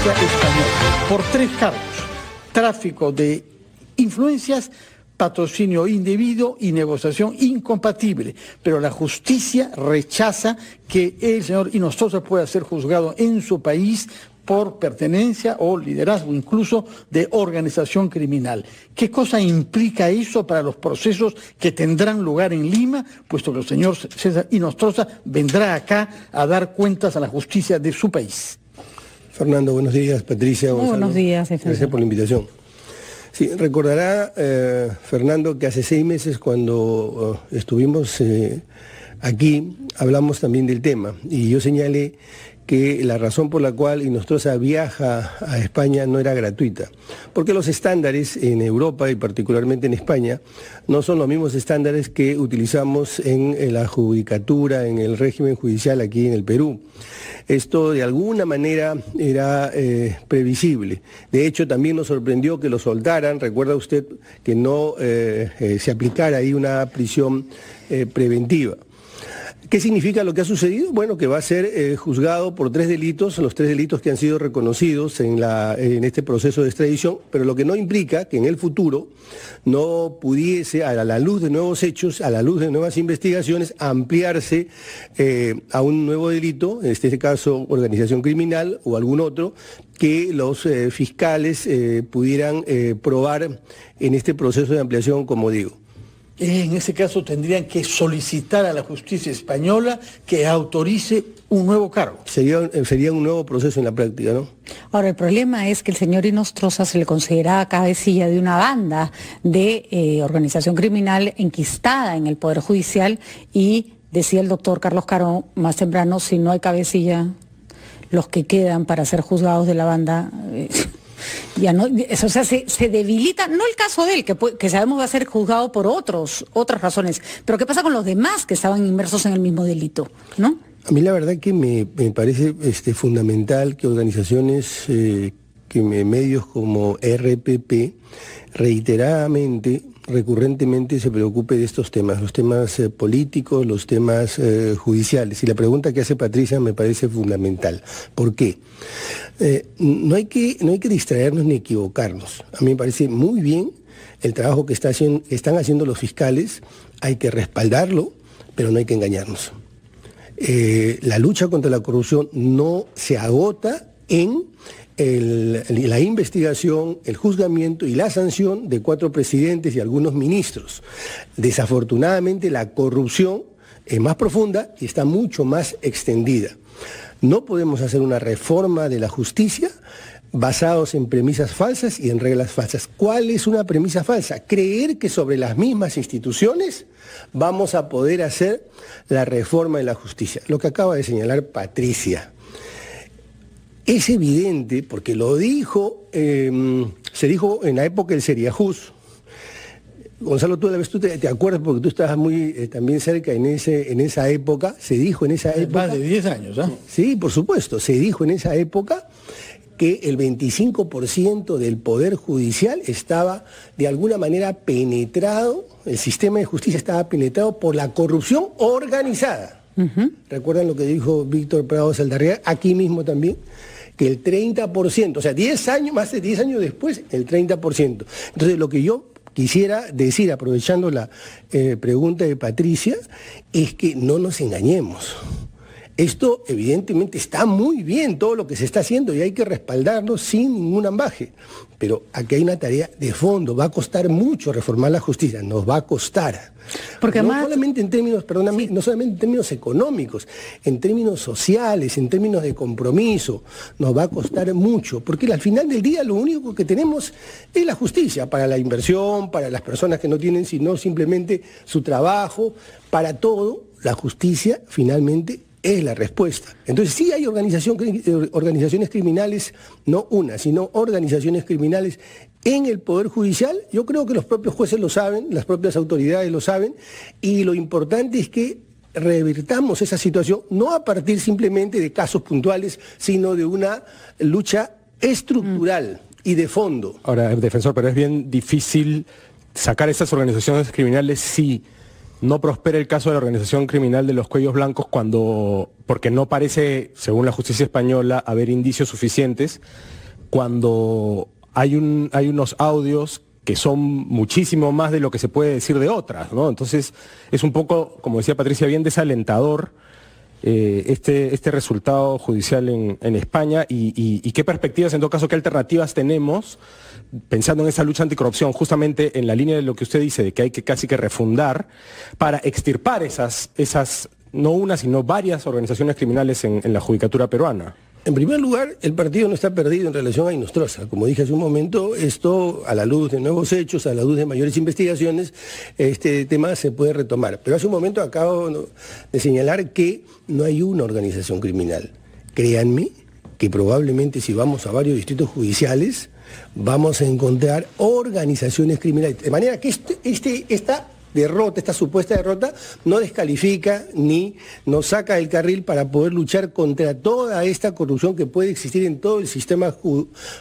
justicia española por 3 cargos: tráfico de influencias, patrocinio indebido y negociación incompatible. Pero la justicia rechaza que el señor Inostroza pueda ser juzgado en su país por pertenencia o liderazgo incluso de organización criminal. ¿Qué cosa implica eso para los procesos que tendrán lugar en Lima, puesto que el señor César Inostroza vendrá acá a dar cuentas a la justicia de su país? Fernando, buenos días. Patricia, Gonzalo. Buenos días, gracias por la invitación. Sí, recordará, Fernando, que hace 6 meses cuando estuvimos aquí, hablamos también del tema, y yo señalé que la razón por la cual Inostroza viaja a España no era gratuita, porque los estándares en Europa y particularmente en España no son los mismos estándares que utilizamos en la judicatura, en el régimen judicial aquí en el Perú. Esto de alguna manera era previsible. De hecho, también nos sorprendió que lo soltaran. Recuerda usted que no se aplicara ahí una prisión preventiva. ¿Qué significa lo que ha sucedido? Bueno, que va a ser juzgado por 3 delitos, los 3 delitos que han sido reconocidos en este proceso de extradición, pero lo que no implica que en el futuro no pudiese, a la luz de nuevos hechos, a la luz de nuevas investigaciones, ampliarse a un nuevo delito, en este caso organización criminal o algún otro, que los fiscales pudieran probar en este proceso de ampliación, como digo. En ese caso tendrían que solicitar a la justicia española que autorice un nuevo cargo. Sería un nuevo proceso en la práctica, ¿no? Ahora, el problema es que el señor Inostroza se le considera cabecilla de una banda de organización criminal enquistada en el Poder Judicial, y decía el doctor Carlos Caro más temprano, si no hay cabecilla, los que quedan para ser juzgados de la banda... Ya no, o sea, se debilita, no el caso de él, que sabemos va a ser juzgado por otras razones, pero ¿qué pasa con los demás que estaban inmersos en el mismo delito, no? A mí la verdad que me parece fundamental que organizaciones, medios como RPP, reiteradamente, recurrentemente se preocupe de estos temas, los temas políticos, los temas judiciales. Y la pregunta que hace Patricia me parece fundamental. ¿Por qué? No hay que distraernos ni equivocarnos. A mí me parece muy bien el trabajo que están haciendo los fiscales, hay que respaldarlo, pero no hay que engañarnos. La lucha contra la corrupción no se agota en la investigación, el juzgamiento y la sanción de 4 presidentes y algunos ministros. Desafortunadamente la corrupción es más profunda y está mucho más extendida. No podemos hacer una reforma de la justicia basados en premisas falsas y en reglas falsas. ¿Cuál es una premisa falsa? Creer que sobre las mismas instituciones vamos a poder hacer la reforma de la justicia. Lo que acaba de señalar Patricia. Es evidente, porque lo dijo, se dijo en la época del Seriajús. Gonzalo, tú te acuerdas porque tú estabas muy también cerca en esa época, se dijo en esa época... Más de 10 años, ¿ah? Sí, por supuesto, se dijo en esa época que el 25% del Poder Judicial estaba de alguna manera penetrado, el sistema de justicia estaba penetrado por la corrupción organizada. ¿Recuerdan lo que dijo Víctor Prado Saldarriaga? Aquí mismo también, que el 30%, o sea, 10 años, más de 10 años después, el 30%. Entonces, lo que yo quisiera decir, aprovechando la pregunta de Patricia, es que no nos engañemos. Esto evidentemente está muy bien, todo lo que se está haciendo, y hay que respaldarlo sin ningún ambaje. Pero aquí hay una tarea de fondo, va a costar mucho reformar la justicia, nos va a costar. Porque no solamente en términos, perdóname, no solamente en términos económicos, en términos sociales, en términos de compromiso, nos va a costar mucho, porque al final del día lo único que tenemos es la justicia, para la inversión, para las personas que no tienen sino simplemente su trabajo, para todo, la justicia finalmente es la respuesta. Entonces sí hay organizaciones criminales, no una, sino organizaciones criminales en el Poder Judicial. Yo creo que los propios jueces lo saben, las propias autoridades lo saben, y lo importante es que revertamos esa situación, no a partir simplemente de casos puntuales, sino de una lucha estructural y de fondo. Ahora, defensor, pero es bien difícil sacar esas organizaciones criminales si no prospera el caso de la organización criminal de los cuellos blancos porque no parece, según la justicia española, haber indicios suficientes, cuando hay unos audios que son muchísimo más de lo que se puede decir de otras, ¿no? Entonces es un poco, como decía Patricia, bien desalentador este resultado judicial en España y qué perspectivas, en todo caso, qué alternativas tenemos pensando en esa lucha anticorrupción, justamente en la línea de lo que usted dice, de que hay que casi que refundar para extirpar esas no una, sino varias organizaciones criminales en la judicatura peruana. En primer lugar, el partido no está perdido en relación a Inostroza. Como dije hace un momento, esto, a la luz de nuevos hechos, a la luz de mayores investigaciones, este tema se puede retomar. Pero hace un momento acabo de señalar que no hay una organización criminal. Créanme que probablemente si vamos a varios distritos judiciales, vamos a encontrar organizaciones criminales. De manera que esta supuesta derrota, no descalifica ni nos saca del carril para poder luchar contra toda esta corrupción que puede existir en todo el sistema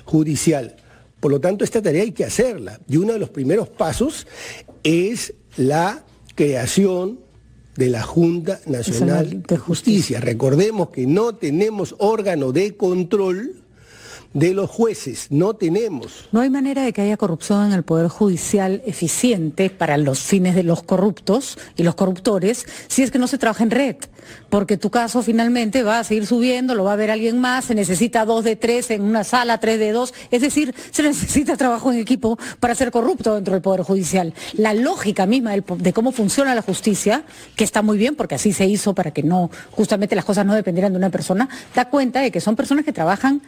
judicial. Por lo tanto, esta tarea hay que hacerla. Y uno de los primeros pasos es la creación de la Junta Nacional de Justicia. Recordemos que no tenemos órgano de control de los jueces, no tenemos. No hay manera de que haya corrupción en el Poder Judicial eficiente para los fines de los corruptos y los corruptores si es que no se trabaja en red, porque tu caso finalmente va a seguir subiendo, lo va a ver alguien más, se necesita 2 de 3 en una sala, 3 de 2, es decir, se necesita trabajo en equipo para ser corrupto dentro del Poder Judicial. La lógica misma de cómo funciona la justicia, que está muy bien porque así se hizo para que no, justamente las cosas no dependieran de una persona, da cuenta de que son personas que trabajan,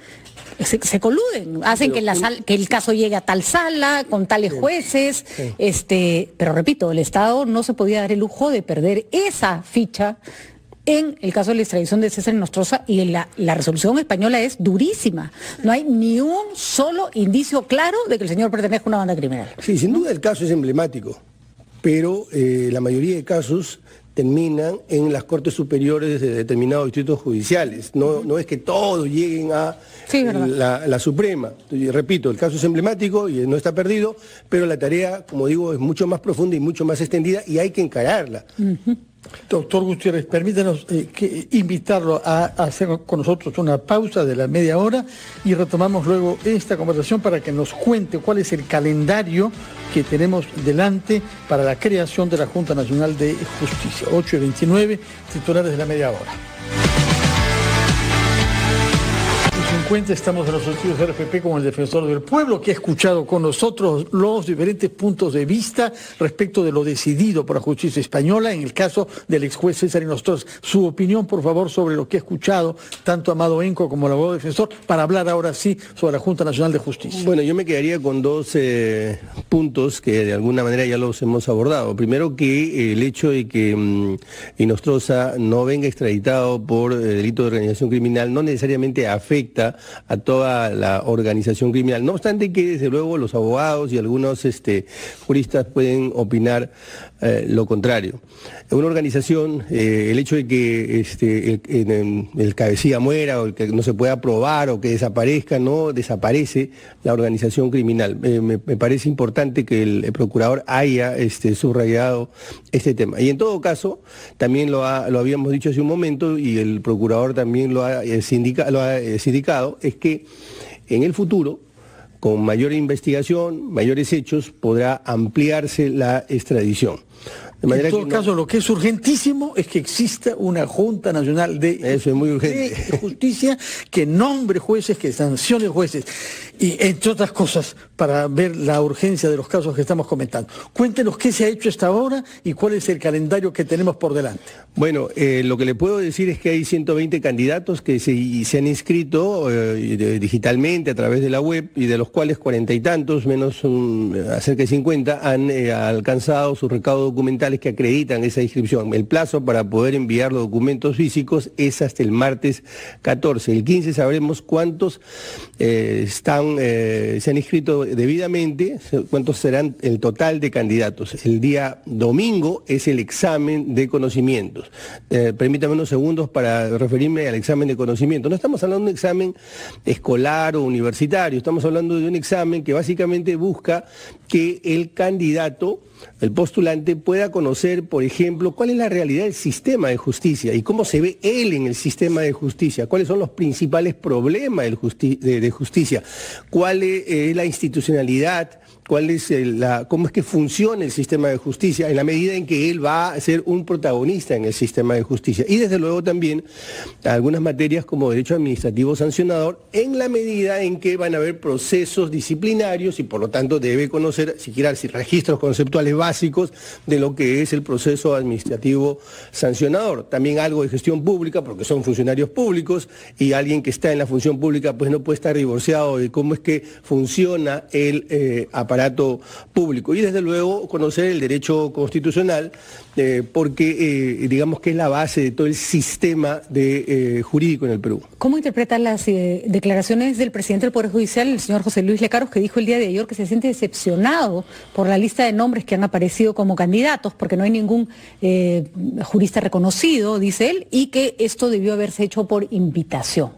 se coluden, hacen que el caso llegue a tal sala, con tales jueces, pero repito, el Estado no se podía dar el lujo de perder esa ficha en el caso de la extradición de César Inostroza, y la resolución española es durísima. No hay ni un solo indicio claro de que el señor pertenezca a una banda criminal. Sí, sin duda el caso es emblemático, pero la mayoría de casos terminan en las cortes superiores de determinados distritos judiciales. No es que todos lleguen a la Suprema. Y repito, el caso es emblemático y no está perdido, pero la tarea, como digo, es mucho más profunda y mucho más extendida y hay que encararla. Doctor Gutiérrez, permítanos invitarlo a hacer con nosotros una pausa de la media hora y retomamos luego esta conversación para que nos cuente cuál es el calendario que tenemos delante para la creación de la Junta Nacional de Justicia. 8:29, titulares de la media hora. Estamos en los estudios de RPP con el defensor del pueblo, que ha escuchado con nosotros los diferentes puntos de vista respecto de lo decidido por la justicia española en el caso del ex juez César Inostroza. Su opinión, por favor, sobre lo que ha escuchado tanto Amado Enco como el abogado defensor, para hablar ahora sí sobre la Junta Nacional de Justicia. Bueno, yo me quedaría con dos puntos que de alguna manera ya los hemos abordado. Primero, que el hecho de que Inostroza no venga extraditado por delito de organización criminal no necesariamente afecta a toda la organización criminal. No obstante que, desde luego, los abogados y algunos juristas pueden opinar lo contrario. En una organización, el hecho de que el cabecilla muera o el que no se pueda probar o que desaparezca, no desaparece la organización criminal. Me parece importante que el procurador haya subrayado este tema. Y en todo caso, también lo habíamos dicho hace un momento y el procurador también lo ha sindicado, es que en el futuro, con mayor investigación, mayores hechos, podrá ampliarse la extradición. En todo caso, lo que es urgentísimo es que exista una Junta Nacional de Justicia que nombre jueces, que sancione jueces, y entre otras cosas, para ver la urgencia de los casos que estamos comentando. Cuéntenos qué se ha hecho hasta ahora y cuál es el calendario que tenemos por delante. Bueno, lo que le puedo decir es que hay 120 candidatos que se han inscrito digitalmente a través de la web, y de los cuales 40 y tantos, menos cerca de 50, han alcanzado su recaudo documental que acreditan esa inscripción. El plazo para poder enviar los documentos físicos es hasta el martes 14. El 15 sabremos cuántos se han inscrito debidamente, cuántos serán el total de candidatos. El día domingo es el examen de conocimientos. Permítame unos segundos para referirme al examen de conocimiento. No estamos hablando de un examen escolar o universitario, estamos hablando de un examen que básicamente busca que el candidato, el postulante, pueda conocer conocer, por ejemplo, cuál es la realidad del sistema de justicia y cómo se ve él en el sistema de justicia, cuáles son los principales problemas de justicia, cuál es la institucionalidad, cómo es que funciona el sistema de justicia en la medida en que él va a ser un protagonista en el sistema de justicia. Y desde luego también algunas materias como derecho administrativo sancionador, en la medida en que van a haber procesos disciplinarios y por lo tanto debe conocer siquiera registros conceptuales básicos de lo que es el proceso administrativo sancionador. También algo de gestión pública, porque son funcionarios públicos y alguien que está en la función pública pues no puede estar divorciado de cómo es que funciona el aparato público. Y desde luego conocer el derecho constitucional, porque digamos que es la base de todo el sistema jurídico en el Perú. ¿Cómo interpretan las declaraciones del presidente del Poder Judicial, el señor José Luis Lecaros, que dijo el día de ayer que se siente decepcionado por la lista de nombres que han aparecido como candidatos, porque no hay ningún jurista reconocido, dice él, y que esto debió haberse hecho por invitación?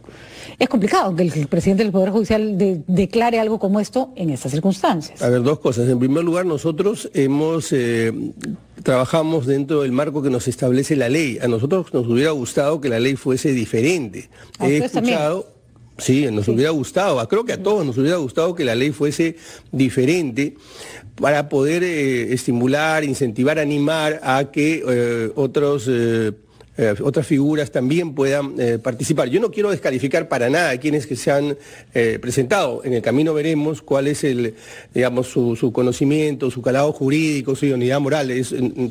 Es complicado que el presidente del Poder Judicial declare algo como esto en estas circunstancias. A ver, dos cosas. En primer lugar, nosotros trabajamos dentro del marco que nos establece la ley. A nosotros nos hubiera gustado que la ley fuese diferente. He escuchado... Sí, nos hubiera gustado, creo que a todos nos hubiera gustado que la ley fuese diferente para poder estimular, incentivar, animar a que otras figuras también puedan participar. Yo no quiero descalificar para nada a quienes que se han presentado. En el camino veremos cuál es su conocimiento, su calado jurídico, su idoneidad moral.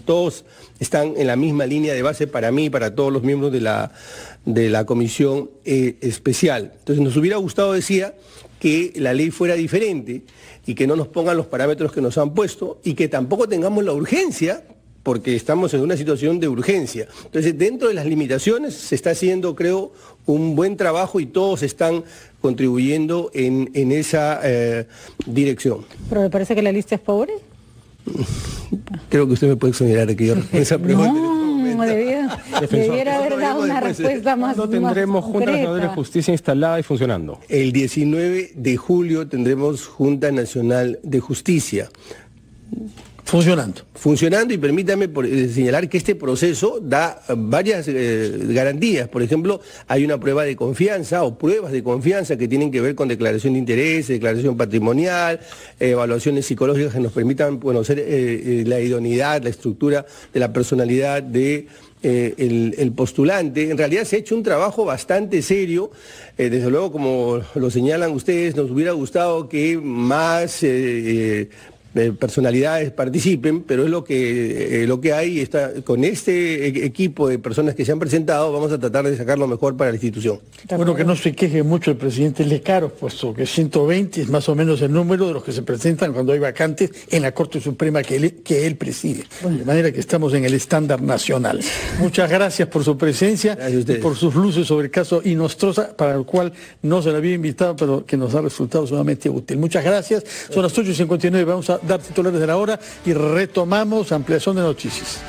Todos están en la misma línea de base para mí y para todos los miembros de la comisión especial. Entonces nos hubiera gustado, decía, que la ley fuera diferente y que no nos pongan los parámetros que nos han puesto y que tampoco tengamos la urgencia, porque estamos en una situación de urgencia. Entonces, dentro de las limitaciones se está haciendo, creo, un buen trabajo y todos están contribuyendo en esa dirección. ¿Pero le parece que la lista es pobre? Creo que usted me puede exonerar de que yo responda esa pregunta. No, debiera haber dado una respuesta más. ¿Cuándo tendremos Junta Nacional de Justicia instalada y funcionando? El 19 de julio tendremos Junta Nacional de Justicia. Funcionando, y permítame señalar que este proceso da varias garantías. Por ejemplo, hay una prueba de confianza o pruebas de confianza que tienen que ver con declaración de interés, declaración patrimonial, evaluaciones psicológicas que nos permitan conocer la idoneidad, la estructura de la personalidad de el postulante. En realidad se ha hecho un trabajo bastante serio. Desde luego, como lo señalan ustedes, nos hubiera gustado que más personalidades participen, pero es lo que hay. Con este equipo de personas que se han presentado, vamos a tratar de sacar lo mejor para la institución. Bueno, que no se queje mucho el presidente Lecaros, puesto que 120 es más o menos el número de los que se presentan cuando hay vacantes en la Corte Suprema que él preside. De manera que estamos en el estándar nacional. Muchas gracias por su presencia y por sus luces sobre el caso Inostroza, para el cual no se le había invitado, pero que nos ha resultado sumamente útil. Muchas gracias. Son las 8:59, vamos a dar titulares de la hora y retomamos ampliación de noticias.